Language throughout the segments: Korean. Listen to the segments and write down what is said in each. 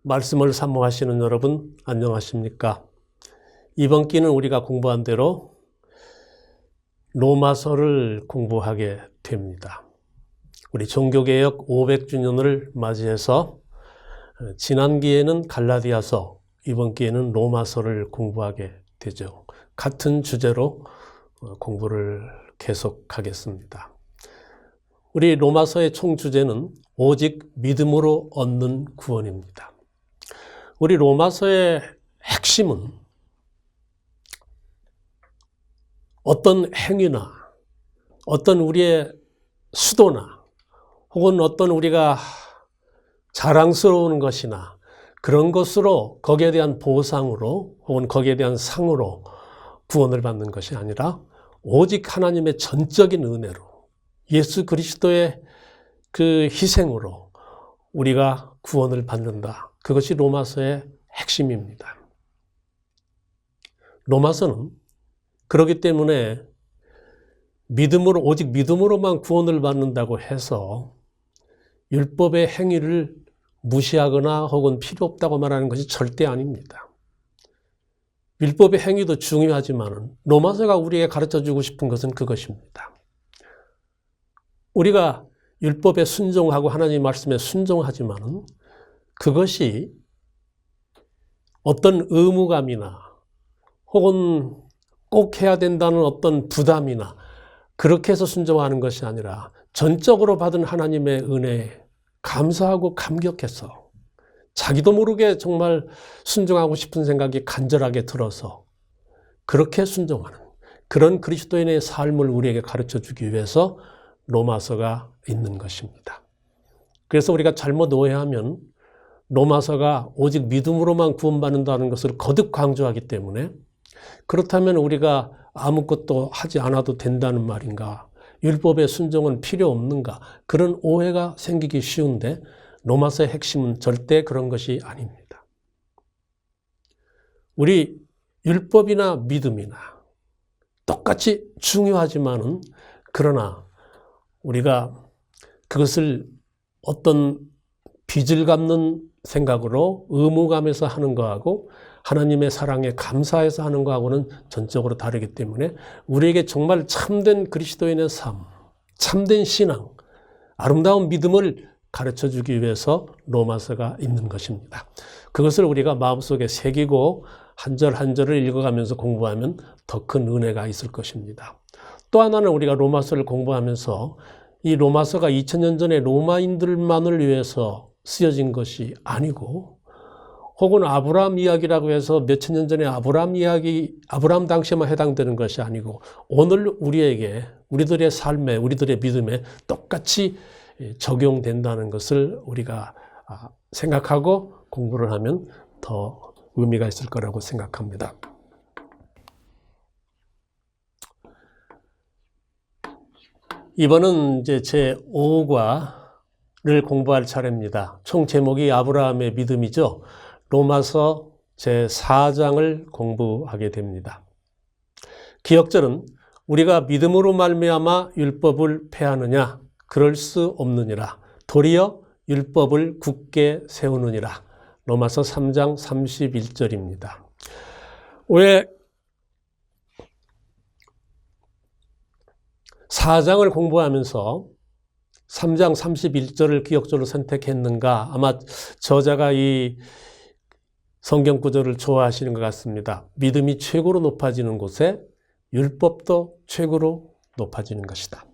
말씀을 사모하시는 여러분 안녕하십니까? 이번 기는 우리가 공부한 대로 로마서를 공부하게 됩니다. 우리 종교개혁 500주년을 맞이해서 지난 기에는 갈라디아서, 이번 기에는 로마서를 공부하게 되죠. 같은 주제로 공부를 계속하겠습니다. 우리 로마서의 총 주제는 오직 믿음으로 얻는 구원입니다. 우리 로마서의 핵심은 어떤 행위나 어떤 우리의 수도나 혹은 어떤 우리가 자랑스러운 것이나 그런 것으로 거기에 대한 보상으로 혹은 거기에 대한 상으로 구원을 받는 것이 아니라 오직 하나님의 전적인 은혜로 예수 그리스도의 그 희생으로 우리가 구원을 받는다. 그것이 로마서의 핵심입니다. 로마서는 그렇기 때문에 믿음으로, 오직 믿음으로만 구원을 받는다고 해서 율법의 행위를 무시하거나 혹은 필요 없다고 말하는 것이 절대 아닙니다. 율법의 행위도 중요하지만 로마서가 우리에게 가르쳐주고 싶은 것은 그것입니다. 우리가 율법에 순종하고 하나님 말씀에 순종하지만 그것이 어떤 의무감이나 혹은 꼭 해야 된다는 어떤 부담이나 그렇게 해서 순종하는 것이 아니라 전적으로 받은 하나님의 은혜에 감사하고 감격해서 자기도 모르게 정말 순종하고 싶은 생각이 간절하게 들어서 그렇게 순종하는 그런 그리스도인의 삶을 우리에게 가르쳐주기 위해서 로마서가 있는 것입니다. 그래서 우리가 잘못 오해하면 로마서가 오직 믿음으로만 구원받는다는 것을 거듭 강조하기 때문에 그렇다면 우리가 아무것도 하지 않아도 된다는 말인가? 율법의 순종은 필요 없는가? 그런 오해가 생기기 쉬운데 로마서의 핵심은 절대 그런 것이 아닙니다. 우리 율법이나 믿음이나 똑같이 중요하지만은 그러나 우리가 그것을 어떤 빚을 갚는 생각으로 의무감에서 하는 거하고 하나님의 사랑에 감사해서 하는 거하고는 전적으로 다르기 때문에 우리에게 정말 참된 그리스도인의 삶, 참된 신앙, 아름다운 믿음을 가르쳐주기 위해서 로마서가 있는 것입니다. 그것을 우리가 마음속에 새기고 한 절 한 절을 읽어가면서 공부하면 더 큰 은혜가 있을 것입니다. 또 하나는 우리가 로마서를 공부하면서 이 로마서가 2000년 전에 로마인들만을 위해서 쓰여진 것이 아니고 혹은 아브라함 이야기라고 해서 몇천 년 전에 아브라함 당시에만 해당되는 것이 아니고 오늘 우리에게, 우리들의 삶에, 우리들의 믿음에 똑같이 적용된다는 것을 우리가 생각하고 공부를 하면 더 의미가 있을 거라고 생각합니다. 이번은 이제 제 5과를 공부할 차례입니다. 총 제목이 아브라함의 믿음이죠. 로마서 제4장을 공부하게 됩니다. 기역절은 우리가 믿음으로 말미암아 율법을 폐하느냐? 그럴 수 없느니라. 도리어 율법을 굳게 세우느니라. 로마서 3장 31절입니다. 왜 4장을 공부하면서 3장 31절을 기역절로 선택했는가? 아마 저자가 이 성경 구절을 좋아하시는 것 같습니다. 믿음이 최고로 높아지는 곳에 율법도 최고로 높아지는 것이다.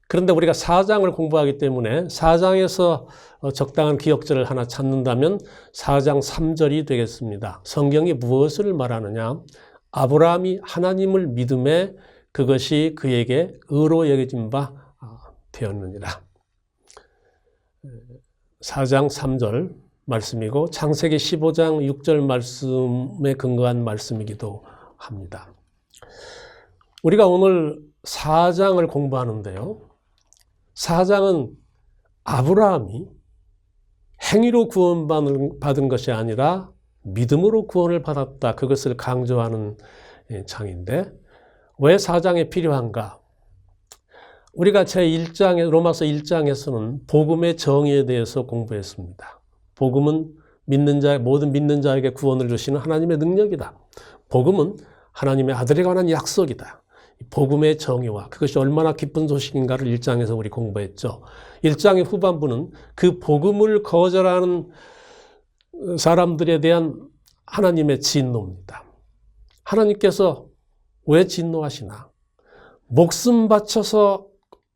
그런데 우리가 4장을 공부하기 때문에 4장에서 적당한 기역절을 하나 찾는다면 4장 3절이 되겠습니다. 성경이 무엇을 말하느냐? 아브라함이 하나님을 믿음에 그것이 그에게 의로 여겨진 바 되었느니라. 4장 3절 말씀이고 창세기 15장 6절 말씀에 근거한 말씀이기도 합니다. 우리가 오늘 4장을 공부하는데요. 4장은 아브라함이 행위로 구원받은 것이 아니라 믿음으로 구원을 받았다. 그것을 강조하는 장인데 왜 4장이 필요한가? 우리가 제1장에 로마서 1장에서는 복음의 정의에 대해서 공부했습니다. 복음은 모든 믿는 자에게 구원을 주시는 하나님의 능력이다. 복음은 하나님의 아들에 관한 약속이다. 복음의 정의와 그것이 얼마나 기쁜 소식인가를 1장에서 우리 공부했죠. 1장의 후반부는 그 복음을 거절하는 사람들에 대한 하나님의 진노입니다. 하나님께서 왜 진노하시나? 목숨 바쳐서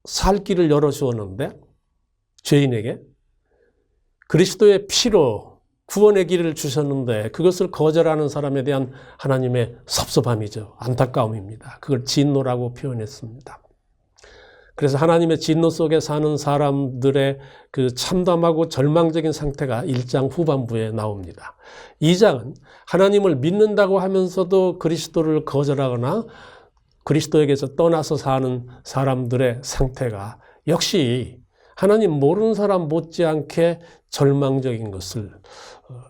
살 길을 열어주었는데 죄인에게 그리스도의 피로 구원의 길을 주셨는데 그것을 거절하는 사람에 대한 하나님의 섭섭함이죠. 안타까움입니다. 그걸 진노라고 표현했습니다. 그래서 하나님의 진노 속에 사는 사람들의 그 참담하고 절망적인 상태가 1장 후반부에 나옵니다. 2장은 하나님을 믿는다고 하면서도 그리스도를 거절하거나 그리스도에게서 떠나서 사는 사람들의 상태가 역시 하나님 모르는 사람 못지않게 절망적인 것을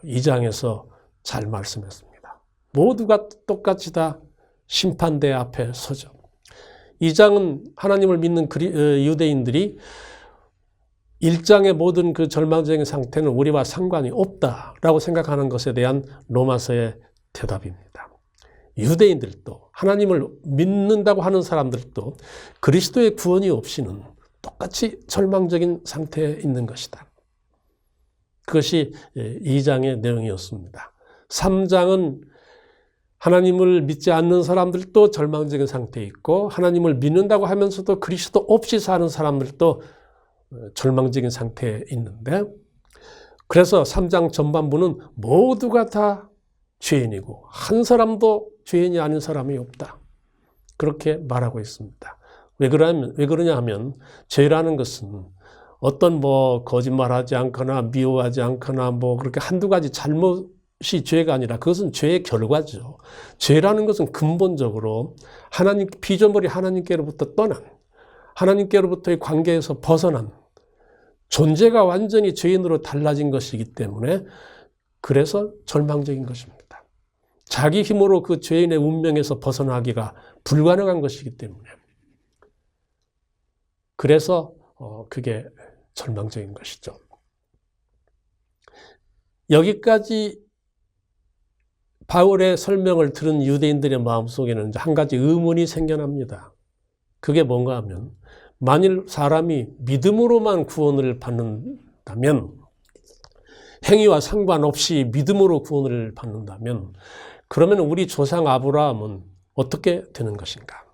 2장에서 잘 말씀했습니다. 모두가 똑같이 다 심판대 앞에 서죠. 2장은 하나님을 믿는 유대인들이 1장의 모든 그 절망적인 상태는 우리와 상관이 없다라고 생각하는 것에 대한 로마서의 대답입니다. 유대인들도 하나님을 믿는다고 하는 사람들도 그리스도의 구원이 없이는 똑같이 절망적인 상태에 있는 것이다. 그것이 2장의 내용이었습니다. 3장은 하나님을 믿지 않는 사람들도 절망적인 상태에 있고 하나님을 믿는다고 하면서도 그리스도 없이 사는 사람들도 절망적인 상태에 있는데 그래서 3장 전반부는 모두가 다 죄인이고 한 사람도 죄인이 아닌 사람이 없다. 그렇게 말하고 있습니다. 왜 그러냐 하면 죄라는 것은 어떤 거짓말하지 않거나 미워하지 않거나 그렇게 한두 가지 잘못이 죄가 아니라 그것은 죄의 결과죠. 죄라는 것은 근본적으로 피조물이 하나님께로부터 떠난 하나님께로부터의 관계에서 벗어난 존재가 완전히 죄인으로 달라진 것이기 때문에 그래서 절망적인 것입니다. 자기 힘으로 그 죄인의 운명에서 벗어나기가 불가능한 것이기 때문에 그래서 그게 절망적인 것이죠. 여기까지 바울의 설명을 들은 유대인들의 마음속에는 한 가지 의문이 생겨납니다. 그게 뭔가 하면 만일 사람이 믿음으로만 구원을 받는다면 행위와 상관없이 믿음으로 구원을 받는다면 그러면 우리 조상 아브라함은 어떻게 되는 것인가?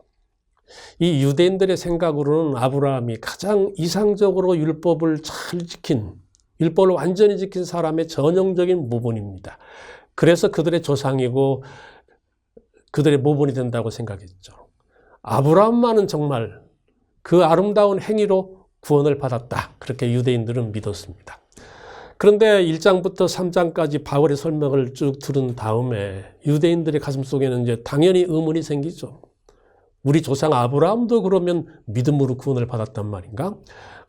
이 유대인들의 생각으로는 아브라함이 가장 이상적으로 율법을 잘 지킨, 율법을 완전히 지킨 사람의 전형적인 모본입니다. 그래서 그들의 조상이고 그들의 모본이 된다고 생각했죠. 아브라함만은 정말 그 아름다운 행위로 구원을 받았다. 그렇게 유대인들은 믿었습니다. 그런데 1장부터 3장까지 바울의 설명을 쭉 들은 다음에 유대인들의 가슴속에는 이제 당연히 의문이 생기죠. 우리 조상 아브라함도 그러면 믿음으로 구원을 받았단 말인가?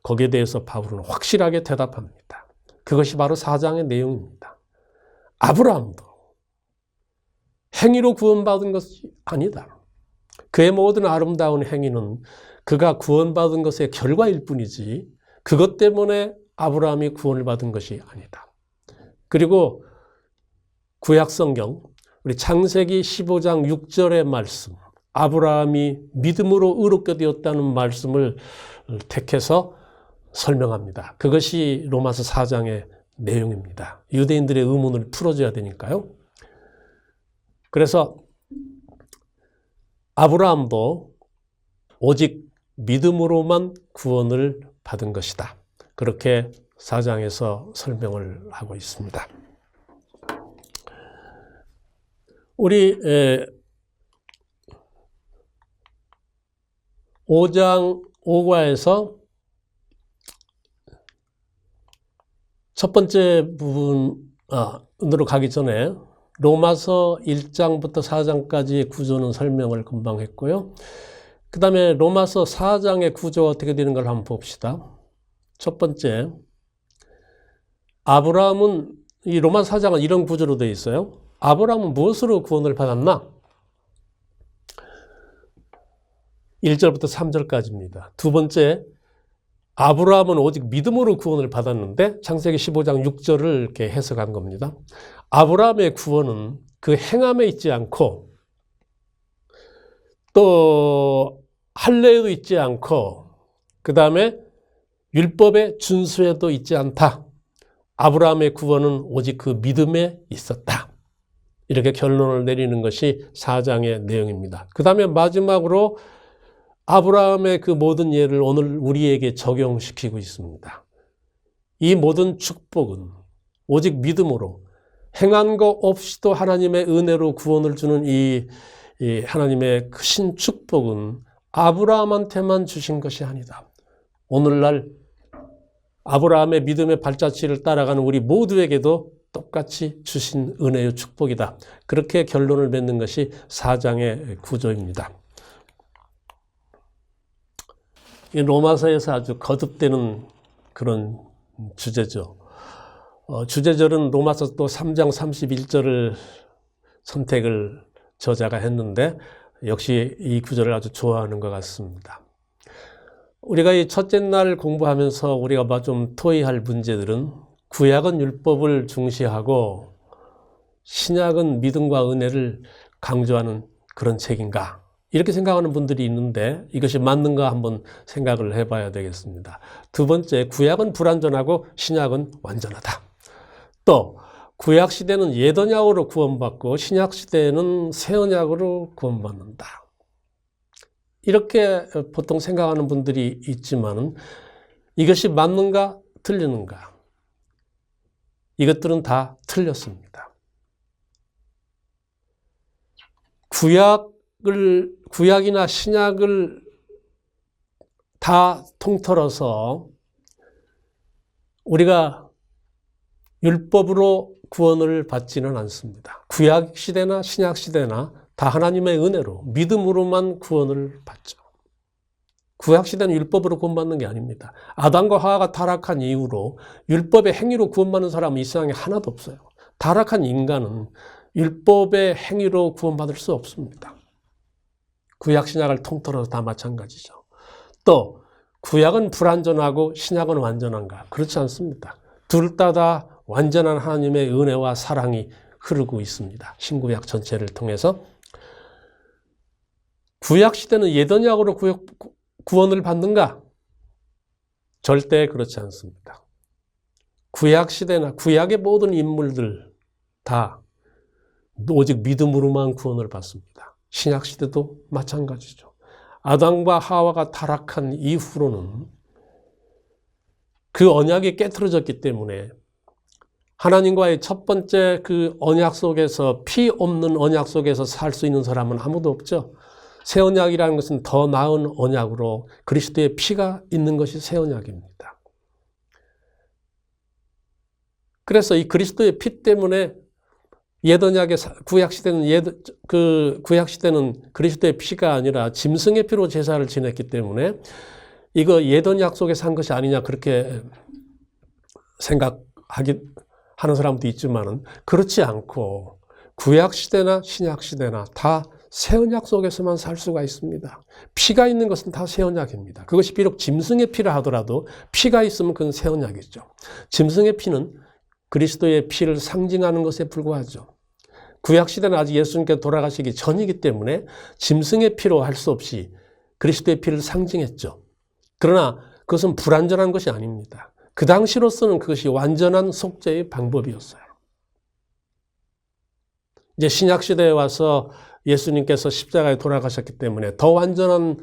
거기에 대해서 바울은 확실하게 대답합니다. 그것이 바로 4장의 내용입니다. 아브라함도 행위로 구원받은 것이 아니다. 그의 모든 아름다운 행위는 그가 구원받은 것의 결과일 뿐이지 그것 때문에 아브라함이 구원을 받은 것이 아니다. 그리고 구약성경 우리 창세기 15장 6절의 말씀 아브라함이 믿음으로 의롭게 되었다는 말씀을 택해서 설명합니다. 그것이 로마서 4장의 내용입니다. 유대인들의 의문을 풀어줘야 되니까요. 그래서 아브라함도 오직 믿음으로만 구원을 받은 것이다. 그렇게 4장에서 설명을 하고 있습니다. 우리 5장 5과에서 첫 번째 부분으로 가기 전에 로마서 1장부터 4장까지의 구조는 설명을 금방 했고요. 그 다음에 로마서 4장의 구조가 어떻게 되는 걸 한번 봅시다. 첫 번째, 아브라함은 이 로마서 4장은 이런 구조로 되어 있어요. 아브라함은 무엇으로 구원을 받았나? 1절부터 3절까지입니다. 두 번째, 아브라함은 오직 믿음으로 구원을 받았는데 창세기 15장 6절을 이렇게 해석한 겁니다. 아브라함의 구원은 그 행함에 있지 않고 또 할례에도 있지 않고 그 다음에 율법의 준수에도 있지 않다. 아브라함의 구원은 오직 그 믿음에 있었다. 이렇게 결론을 내리는 것이 4장의 내용입니다. 그 다음에 마지막으로 아브라함의 그 모든 예를 오늘 우리에게 적용시키고 있습니다. 이 모든 축복은 오직 믿음으로 행한 것 없이도 하나님의 은혜로 구원을 주는 이 하나님의 크신 축복은 아브라함한테만 주신 것이 아니다. 오늘날 아브라함의 믿음의 발자취를 따라가는 우리 모두에게도 똑같이 주신 은혜의 축복이다. 그렇게 결론을 맺는 것이 4장의 구조입니다. 이 로마서에서 아주 거듭되는 그런 주제죠. 주제절은 로마서 또 3장 31절을 선택을 저자가 했는데 역시 이 구절을 아주 좋아하는 것 같습니다. 우리가 이 첫째 날 공부하면서 우리가 좀 토의할 문제들은 구약은 율법을 중시하고 신약은 믿음과 은혜를 강조하는 그런 책인가? 이렇게 생각하는 분들이 있는데 이것이 맞는가 한번 생각을 해봐야 되겠습니다. 두 번째, 구약은 불완전하고 신약은 완전하다. 또 구약 시대는 옛 언약으로 구원받고 신약 시대는 새 언약으로 구원받는다. 이렇게 보통 생각하는 분들이 있지만 이것이 맞는가 틀리는가? 이것들은 다 틀렸습니다. 구약이나 신약을 다 통틀어서 우리가 율법으로 구원을 받지는 않습니다. 구약 시대나 신약 시대나 다 하나님의 은혜로 믿음으로만 구원을 받죠. 구약 시대는 율법으로 구원받는 게 아닙니다. 아담과 하와가 타락한 이후로 율법의 행위로 구원받는 사람은 이 세상에 하나도 없어요. 타락한 인간은 율법의 행위로 구원받을 수 없습니다. 구약 신약을 통틀어서 다 마찬가지죠. 또 구약은 불완전하고 신약은 완전한가? 그렇지 않습니다. 둘 다 완전한 하나님의 은혜와 사랑이 흐르고 있습니다. 신구약 전체를 통해서. 구약 시대는 옛 언약으로 구원을 받는가? 절대 그렇지 않습니다. 구약 시대나 구약의 모든 인물들 다 오직 믿음으로만 구원을 받습니다. 신약 시대도 마찬가지죠. 아담과 하와가 타락한 이후로는 그 언약이 깨트려졌기 때문에 하나님과의 첫 번째 그 언약 속에서 피 없는 언약 속에서 살 수 있는 사람은 아무도 없죠. 새 언약이라는 것은 더 나은 언약으로 그리스도의 피가 있는 것이 새 언약입니다. 그래서 이 그리스도의 피 때문에 옛 언약의 구약 시대는 구약 시대는 그리스도의 피가 아니라 짐승의 피로 제사를 지냈기 때문에 이거 옛 언약 속에 산 것이 아니냐 그렇게 하는 사람도 있지만은 그렇지 않고 구약 시대나 신약 시대나 다 새 언약 속에서만 살 수가 있습니다. 피가 있는 것은 다 새 언약입니다. 그것이 비록 짐승의 피라 하더라도 피가 있으면 그건 새 언약이죠. 짐승의 피는 그리스도의 피를 상징하는 것에 불과하죠. 구약 시대는 아직 예수님께서 돌아가시기 전이기 때문에 짐승의 피로 할 수 없이 그리스도의 피를 상징했죠. 그러나 그것은 불완전한 것이 아닙니다. 그 당시로서는 그것이 완전한 속죄의 방법이었어요. 이제 신약 시대에 와서 예수님께서 십자가에 돌아가셨기 때문에 더 완전한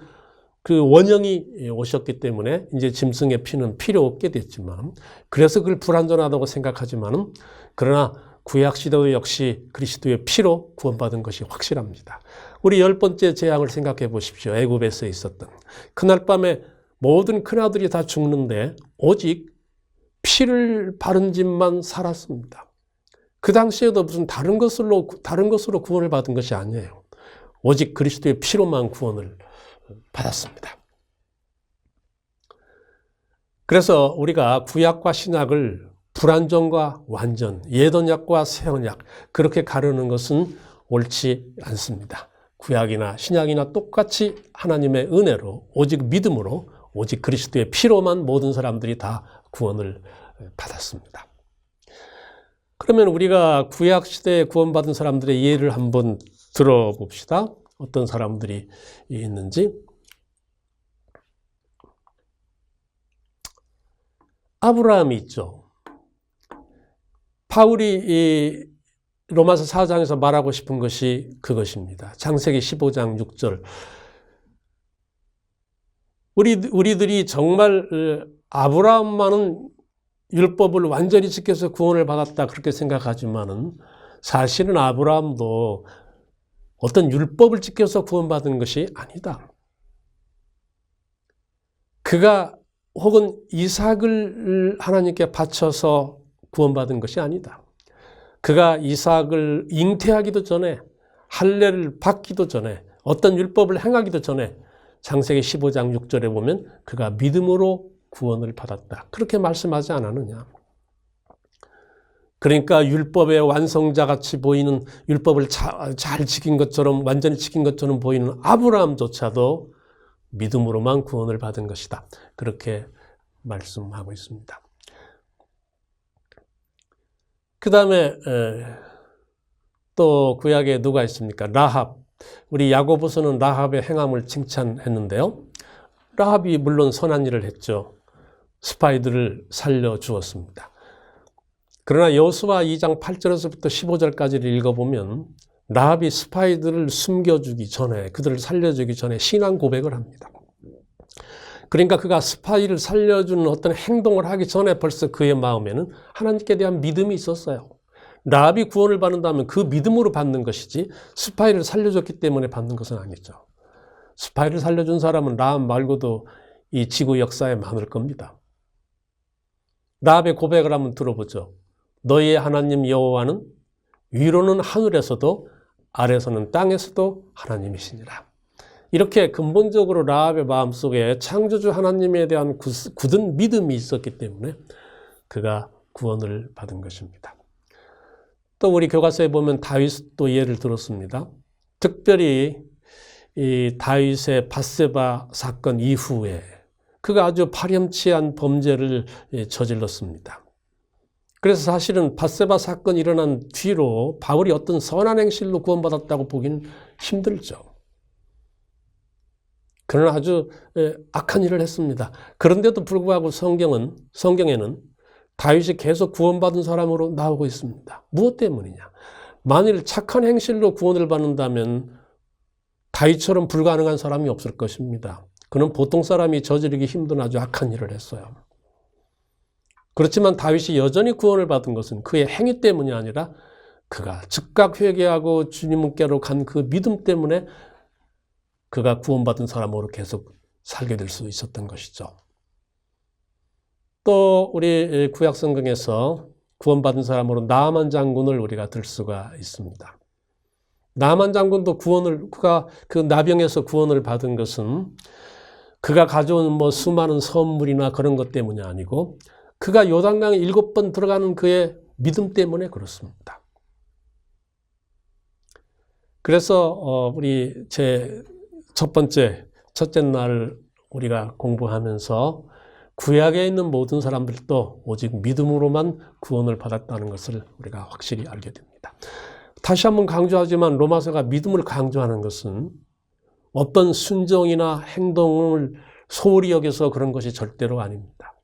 그 원형이 오셨기 때문에 이제 짐승의 피는 필요 없게 됐지만 그래서 그걸 불완전하다고 생각하지만은 그러나 구약 시대도 역시 그리스도의 피로 구원받은 것이 확실합니다. 우리 10번째 재앙을 생각해 보십시오. 애굽에서 있었던 그날 밤에 모든 큰아들이 다 죽는데 오직 피를 바른 집만 살았습니다. 그 당시에도 무슨 다른 것으로 구원을 받은 것이 아니에요. 오직 그리스도의 피로만 구원을 받았습니다. 그래서 우리가 구약과 신약을 불완전과 완전, 옛 언약과 새 언약 그렇게 가르는 것은 옳지 않습니다. 구약이나 신약이나 똑같이 하나님의 은혜로 오직 믿음으로 오직 그리스도의 피로만 모든 사람들이 다 구원을 받았습니다. 그러면 우리가 구약시대에 구원받은 사람들의 예를 한번 들어봅시다. 어떤 사람들이 있는지. 아브라함이 있죠. 바울이 이 로마서 4장에서 말하고 싶은 것이 그것입니다. 창세기 15장 6절. 우리들이 정말 아브라함만은 율법을 완전히 지켜서 구원을 받았다 그렇게 생각하지만은 사실은 아브라함도 어떤 율법을 지켜서 구원받은 것이 아니다. 그가 혹은 이삭을 하나님께 바쳐서 구원받은 것이 아니다. 그가 이삭을 잉태하기도 전에, 할례를 받기도 전에, 어떤 율법을 행하기도 전에 창세기 15장 6절에 보면 그가 믿음으로 구원을 받았다. 그렇게 말씀하지 않았느냐. 그러니까 율법의 완성자같이 보이는, 율법을 잘 지킨 것처럼, 완전히 지킨 것처럼 보이는 아브라함조차도 믿음으로만 구원을 받은 것이다. 그렇게 말씀하고 있습니다. 그 다음에 또 구약에 누가 있습니까? 라합. 우리 야고보서는 라합의 행함을 칭찬했는데요. 라합이 물론 선한 일을 했죠. 스파이들을 살려주었습니다. 그러나 여호수아 2장 8절에서부터 15절까지를 읽어보면 라합이 스파이들을 숨겨주기 전에, 그들을 살려주기 전에 신앙 고백을 합니다. 그러니까 그가 스파이를 살려주는 어떤 행동을 하기 전에 벌써 그의 마음에는 하나님께 대한 믿음이 있었어요. 라합이 구원을 받는다면 그 믿음으로 받는 것이지 스파이를 살려줬기 때문에 받는 것은 아니죠. 스파이를 살려준 사람은 라합 말고도 이 지구 역사에 많을 겁니다. 라합의 고백을 한번 들어보죠. 너희의 하나님 여호와는 위로는 하늘에서도 아래서는 땅에서도 하나님이시니라. 이렇게 근본적으로 라합의 마음속에 창조주 하나님에 대한 굳은 믿음이 있었기 때문에 그가 구원을 받은 것입니다. 또 우리 교과서에 보면 다윗도 예를 들었습니다. 특별히 이 다윗의 밧세바 사건 이후에 그가 아주 파렴치한 범죄를 저질렀습니다. 그래서 사실은 밧세바 사건이 일어난 뒤로 바울이 어떤 선한 행실로 구원받았다고 보기는 힘들죠. 그러나 아주 악한 일을 했습니다. 그런데도 불구하고 성경에는 다윗이 계속 구원받은 사람으로 나오고 있습니다. 무엇 때문이냐? 만일 착한 행실로 구원을 받는다면 다윗처럼 불가능한 사람이 없을 것입니다. 그는 보통 사람이 저지르기 힘든 아주 악한 일을 했어요. 그렇지만 다윗이 여전히 구원을 받은 것은 그의 행위 때문이 아니라 그가 즉각 회개하고 주님께로 간 그 믿음 때문에 그가 구원받은 사람으로 계속 살게 될 수 있었던 것이죠. 또 우리 구약 성경에서 구원받은 사람으로 나아만 장군을 우리가 들 수가 있습니다. 나아만 장군도 그가 그 나병에서 구원을 받은 것은 그가 가져온 수많은 선물이나 그런 것 때문이 아니고 그가 요단강에 7번 들어가는 그의 믿음 때문에 그렇습니다. 그래서 우리 첫째 날 우리가 공부하면서 구약에 있는 모든 사람들도 오직 믿음으로만 구원을 받았다는 것을 우리가 확실히 알게 됩니다. 다시 한번 강조하지만 로마서가 믿음을 강조하는 것은 어떤 순종이나 행동을 소홀히 여겨서 그런 것이 절대로 아닙니다.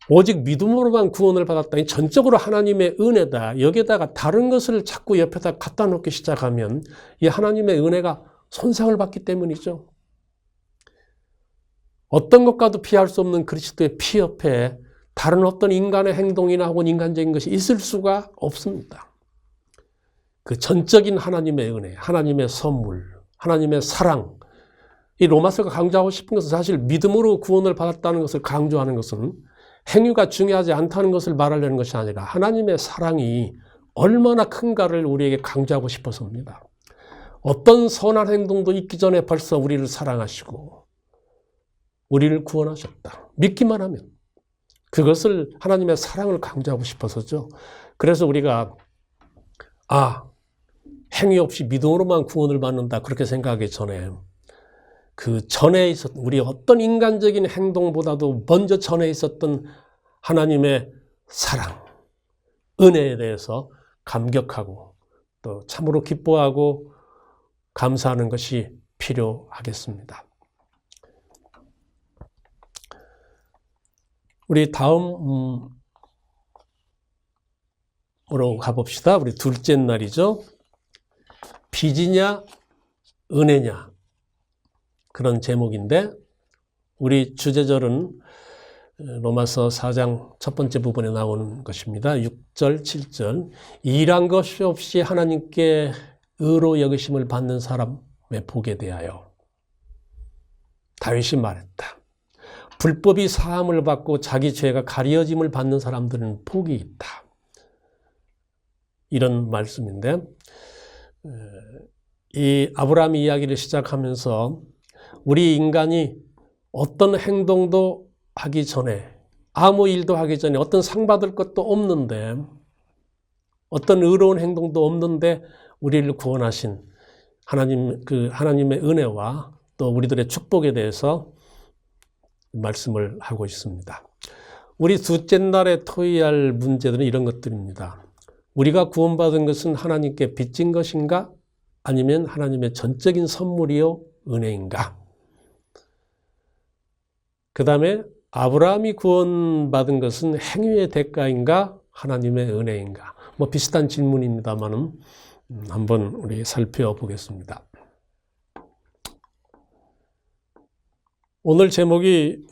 오직 믿음으로만 구원을 받았다. 이 전적으로 하나님의 은혜다. 여기에다가 다른 것을 자꾸 옆에다 갖다 놓기 시작하면 이 하나님의 은혜가 손상을 받기 때문이죠. 어떤 것과도 피할 수 없는 그리스도의 피 옆에 다른 어떤 인간의 행동이나 혹은 인간적인 것이 있을 수가 없습니다. 그 전적인 하나님의 은혜, 하나님의 선물, 하나님의 사랑. 이 로마서가 강조하고 싶은 것은 사실 믿음으로 구원을 받았다는 것을 강조하는 것은 행위가 중요하지 않다는 것을 말하려는 것이 아니라 하나님의 사랑이 얼마나 큰가를 우리에게 강조하고 싶어서입니다. 어떤 선한 행동도 있기 전에 벌써 우리를 사랑하시고 우리를 구원하셨다. 믿기만 하면. 그것을 하나님의 사랑을 강조하고 싶어서죠. 그래서 우리가 행위 없이 믿음으로만 구원을 받는다 그렇게 생각하기 전에 그 전에 있었던 우리 어떤 인간적인 행동보다도 먼저 전에 있었던 하나님의 사랑, 은혜에 대해서 감격하고 또 참으로 기뻐하고 감사하는 것이 필요하겠습니다. 우리 다음으로 가봅시다. 우리 둘째 날이죠. 빚이냐 은혜냐 그런 제목인데 우리 주제절은 로마서 4장 첫 번째 부분에 나오는 것입니다. 6절, 7절. 일한 것이 없이 하나님께 의로 여기심을 받는 사람의 복에 대하여 다윗이 말했다. 불법이 사함을 받고 자기 죄가 가려짐을 받는 사람들은 복이 있다. 이런 말씀인데 이 아브라함 이야기를 시작하면서 우리 인간이 어떤 행동도 하기 전에 아무 일도 하기 전에 어떤 상 받을 것도 없는데 어떤 의로운 행동도 없는데 우리를 구원하신 하나님의 은혜와 또 우리들의 축복에 대해서 말씀을 하고 있습니다. 우리 둘째 날에 토의할 문제들은 이런 것들입니다. 우리가 구원받은 것은 하나님께 빚진 것인가? 아니면 하나님의 전적인 선물이요 은혜인가? 그 다음에 아브라함이 구원받은 것은 행위의 대가인가? 하나님의 은혜인가? 뭐 비슷한 질문입니다만은 한번 우리 살펴보겠습니다. 오늘 제목이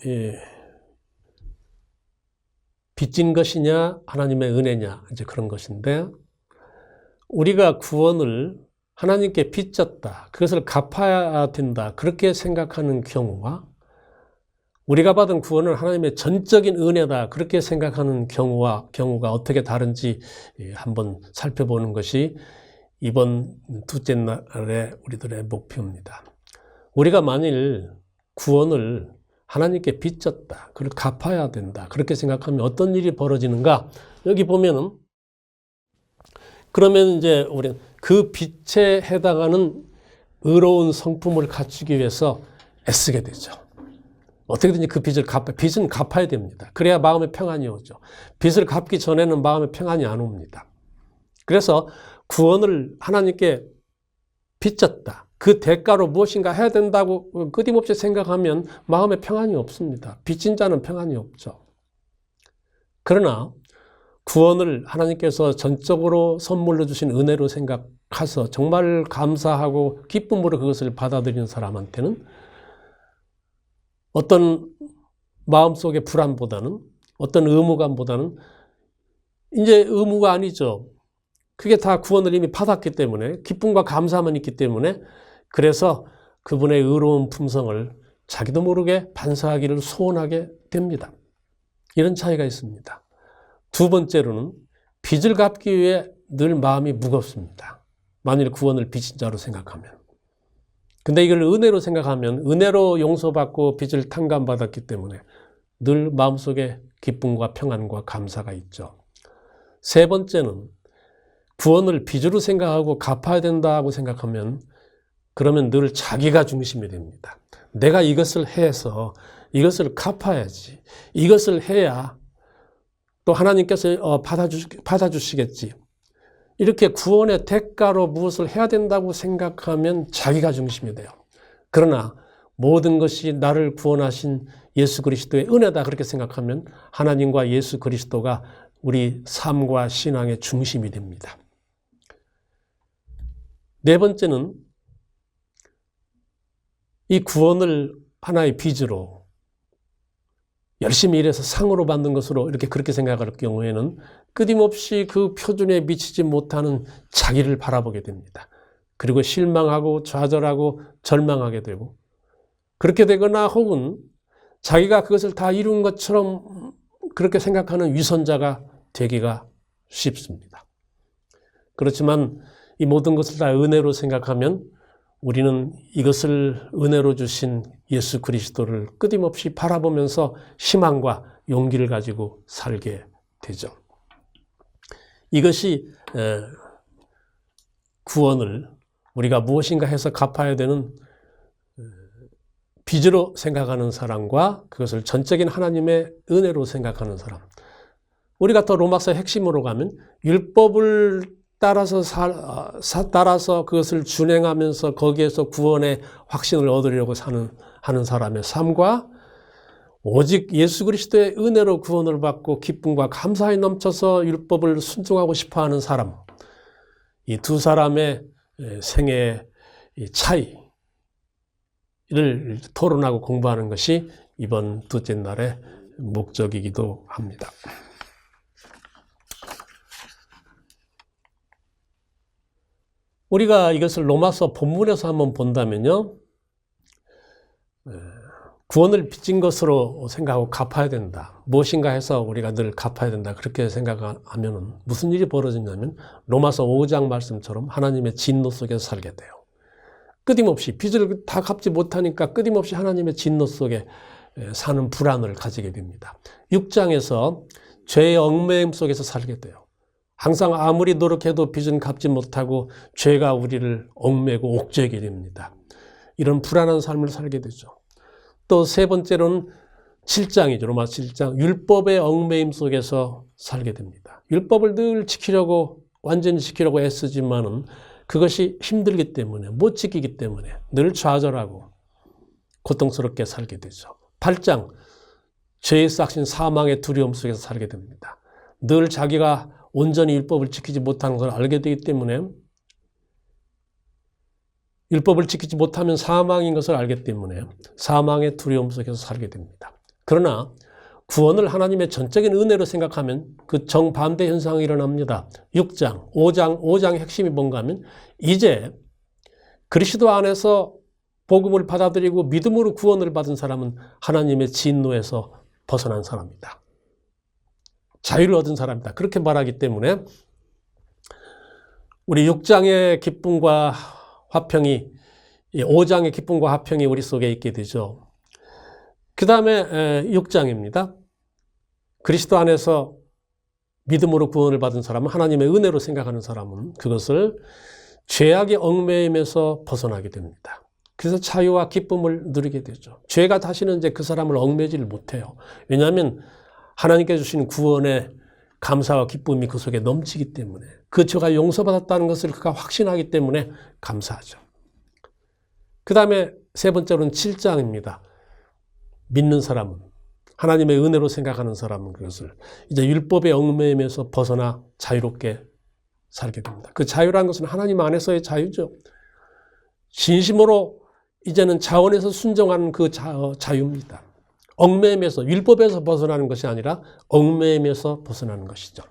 빚진 것이냐 하나님의 은혜냐 이제 그런 것인데 우리가 구원을 하나님께 빚졌다. 그것을 갚아야 된다. 그렇게 생각하는 경우와 우리가 받은 구원은 하나님의 전적인 은혜다. 그렇게 생각하는 경우가 어떻게 다른지 한번 살펴보는 것이 이번 둘째 날의 우리들의 목표입니다. 우리가 만일 구원을 하나님께 빚졌다. 그걸 갚아야 된다. 그렇게 생각하면 어떤 일이 벌어지는가? 여기 보면은 그러면 이제 우리 그 빚에 해당하는 의로운 성품을 갖추기 위해서 애쓰게 되죠. 어떻게든지 그 빚은 갚아야 됩니다. 그래야 마음의 평안이 오죠. 빚을 갚기 전에는 마음의 평안이 안 옵니다. 그래서 구원을 하나님께 빚졌다. 그 대가로 무엇인가 해야 된다고 끊임없이 생각하면 마음의 평안이 없습니다. 빚진 자는 평안이 없죠. 그러나 구원을 하나님께서 전적으로 선물로 주신 은혜로 생각해서 정말 감사하고 기쁨으로 그것을 받아들이는 사람한테는 어떤 마음속의 불안보다는 어떤 의무감보다는 이제 의무가 아니죠. 그게 다 구원을 이미 받았기 때문에 기쁨과 감사만 있기 때문에 그래서 그분의 의로운 품성을 자기도 모르게 반사하기를 소원하게 됩니다. 이런 차이가 있습니다. 두 번째로는 빚을 갚기 위해 늘 마음이 무겁습니다. 만일 구원을 빚진 자로 생각하면. 근데 이걸 은혜로 생각하면 은혜로 용서받고 빚을 탕감받았기 때문에 늘 마음속에 기쁨과 평안과 감사가 있죠. 세 번째는 구원을 빚으로 생각하고 갚아야 된다고 생각하면 그러면 늘 자기가 중심이 됩니다. 내가 이것을 해서 이것을 갚아야지. 이것을 해야 또 하나님께서 받아주시겠지. 이렇게 구원의 대가로 무엇을 해야 된다고 생각하면 자기가 중심이 돼요. 그러나 모든 것이 나를 구원하신 예수 그리스도의 은혜다 그렇게 생각하면 하나님과 예수 그리스도가 우리 삶과 신앙의 중심이 됩니다. 네 번째는 이 구원을 하나의 빚으로 열심히 일해서 상으로 받는 것으로 이렇게 그렇게 생각할 경우에는 끊임없이 그 표준에 미치지 못하는 자기를 바라보게 됩니다. 그리고 실망하고 좌절하고 절망하게 되고 그렇게 되거나 혹은 자기가 그것을 다 이룬 것처럼 그렇게 생각하는 위선자가 되기가 쉽습니다. 그렇지만 이 모든 것을 다 은혜로 생각하면 우리는 이것을 은혜로 주신 예수 그리스도를 끊임없이 바라보면서 희망과 용기를 가지고 살게 되죠. 이것이 구원을 우리가 무엇인가 해서 갚아야 되는 빚으로 생각하는 사람과 그것을 전적인 하나님의 은혜로 생각하는 사람. 우리가 또 로마서 핵심으로 가면 율법을 따라서 그것을 준행하면서 거기에서 구원의 확신을 얻으려고 하는 사람의 삶과 오직 예수 그리스도의 은혜로 구원을 받고 기쁨과 감사에 넘쳐서 율법을 순종하고 싶어하는 사람, 이 두 사람의 생애의 차이를 토론하고 공부하는 것이 이번 둘째 날의 목적이기도 합니다. 우리가 이것을 로마서 본문에서 한번 본다면요, 구원을 빚진 것으로 생각하고 갚아야 된다. 무엇인가 해서 우리가 늘 갚아야 된다. 그렇게 생각하면 무슨 일이 벌어지냐면 로마서 5장 말씀처럼 하나님의 진노 속에서 살게 돼요. 끊임없이 빚을 다 갚지 못하니까 끊임없이 하나님의 진노 속에 사는 불안을 가지게 됩니다. 6장에서 죄의 얽매임 속에서 살게 돼요. 항상 아무리 노력해도 빚은 갚지 못하고 죄가 우리를 얽매고 옥죄게 됩니다. 이런 불안한 삶을 살게 되죠. 또 세 번째로는 7장이죠. 로마 7장. 율법의 얽매임 속에서 살게 됩니다. 율법을 늘 지키려고, 완전히 지키려고 애쓰지만은 그것이 힘들기 때문에, 못 지키기 때문에 늘 좌절하고 고통스럽게 살게 되죠. 8장. 죄의 싹신 사망의 두려움 속에서 살게 됩니다. 늘 자기가 온전히 율법을 지키지 못하는 걸 알게 되기 때문에, 율법을 지키지 못하면 사망인 것을 알기 때문에 사망의 두려움 속에서 살게 됩니다. 그러나 구원을 하나님의 전적인 은혜로 생각하면 그 정반대 현상이 일어납니다. 6장, 5장의 핵심이 뭔가 하면 이제 그리스도 안에서 복음을 받아들이고 믿음으로 구원을 받은 사람은 하나님의 진노에서 벗어난 사람이다. 자유를 얻은 사람이다. 그렇게 말하기 때문에 우리 6장의 기쁨과 화평이, 5장의 기쁨과 화평이 우리 속에 있게 되죠. 그 다음에 6장입니다. 그리스도 안에서 믿음으로 구원을 받은 사람은, 하나님의 은혜로 생각하는 사람은 그것을 죄악의 얽매임에서 벗어나게 됩니다. 그래서 자유와 기쁨을 누리게 되죠. 죄가 다시는 이제 그 사람을 얽매지를 못해요. 왜냐하면 하나님께 주신 구원의 감사와 기쁨이 그 속에 넘치기 때문에, 그 죄가 용서받았다는 것을 그가 확신하기 때문에 감사하죠. 그 다음에 세 번째로는 7장입니다. 믿는 사람은, 하나님의 은혜로 생각하는 사람은 그것을 이제 율법의 얽매임에서 벗어나 자유롭게 살게 됩니다. 그 자유라는 것은 하나님 안에서의 자유죠. 진심으로 이제는 자원에서 순종하는 그 자유입니다. 얽매임에서, 율법에서 벗어나는 것이 아니라 얽매임에서 벗어나는 것이죠.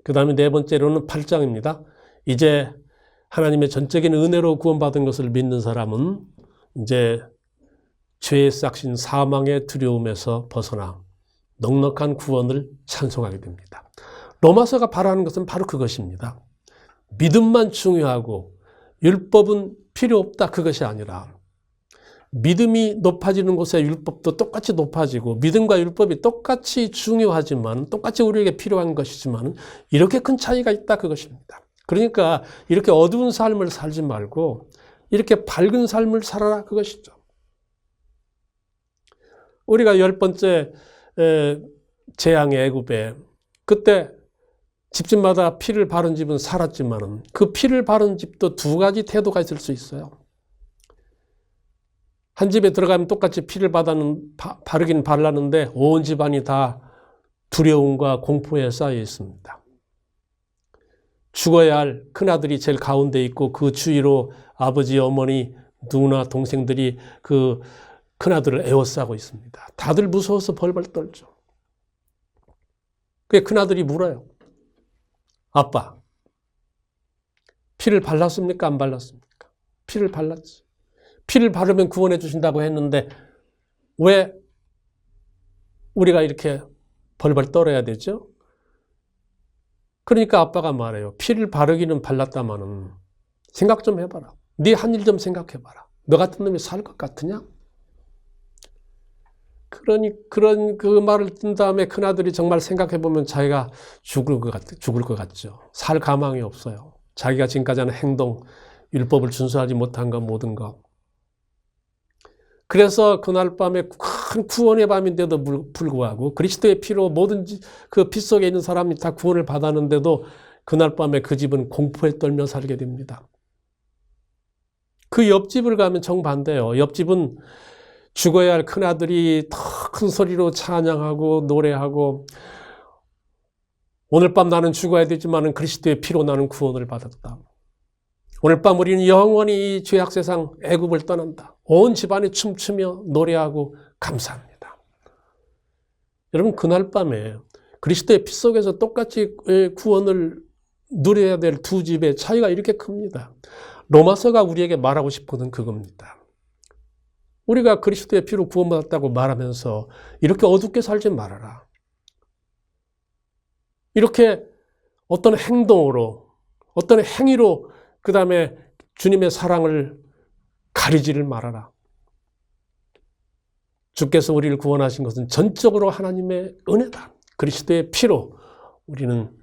그 다음에 네 번째로는 8장입니다. 이제 하나님의 전적인 은혜로 구원받은 것을 믿는 사람은 이제 죄의 싹신 사망의 두려움에서 벗어나 넉넉한 구원을 찬송하게 됩니다. 로마서가 바라는 것은 바로 그것입니다. 믿음만 중요하고 율법은 필요 없다, 그것이 아니라 믿음이 높아지는 곳에 율법도 똑같이 높아지고, 믿음과 율법이 똑같이 중요하지만, 똑같이 우리에게 필요한 것이지만 이렇게 큰 차이가 있다, 그것입니다. 그러니까 이렇게 어두운 삶을 살지 말고 이렇게 밝은 삶을 살아라, 그것이죠. 우리가 10번째 재앙의 애굽에, 그때 집집마다 피를 바른 집은 살았지만은 그 피를 바른 집도 두 가지 태도가 있을 수 있어요. 한 집에 들어가면 똑같이 피를 바르긴 바르는데 온 집안이 다 두려움과 공포에 쌓여 있습니다. 죽어야 할 큰아들이 제일 가운데 있고 그 주위로 아버지, 어머니, 누나, 동생들이 그 큰아들을 에워싸고 있습니다. 다들 무서워서 벌벌 떨죠. 그게 큰아들이 물어요. 아빠, 피를 발랐습니까? 안 발랐습니까? 피를 발랐지. 피를 바르면 구원해 주신다고 했는데 왜 우리가 이렇게 벌벌 떨어야 되죠? 그러니까 아빠가 말해요. 피를 바르기는 발랐다마는 생각 좀 해봐라. 네 한 일 좀 생각해봐라. 너 같은 놈이 살 것 같으냐? 그런 그 말을 든 다음에 큰아들이 정말 생각해보면 자기가 죽을 것 같죠. 살 가망이 없어요. 자기가 지금까지 하는 행동, 율법을 준수하지 못한 것, 모든 것. 그래서 그날 밤에 큰 구원의 밤인데도 불구하고 그리스도의 피로 모든 그 피 속에 있는 사람이 다 구원을 받았는데도 그날 밤에 그 집은 공포에 떨며 살게 됩니다. 그 옆집을 가면 정반대예요. 옆집은 죽어야 할 큰아들이 더 큰 소리로 찬양하고 노래하고 오늘 밤 나는 죽어야 되지만 그리스도의 피로 나는 구원을 받았다. 오늘 밤 우리는 영원히 이 죄악 세상 애굽을 떠난다. 온 집안이 춤추며 노래하고 감사합니다. 여러분 그날 밤에 그리스도의 피 속에서 똑같이 구원을 누려야 될 두 집의 차이가 이렇게 큽니다. 로마서가 우리에게 말하고 싶은 것은 그겁니다. 우리가 그리스도의 피로 구원받았다고 말하면서 이렇게 어둡게 살지 말아라. 이렇게 어떤 행동으로, 어떤 행위로 그 다음에 주님의 사랑을 가리지를 말아라. 주께서 우리를 구원하신 것은 전적으로 하나님의 은혜다. 그리스도의 피로 우리는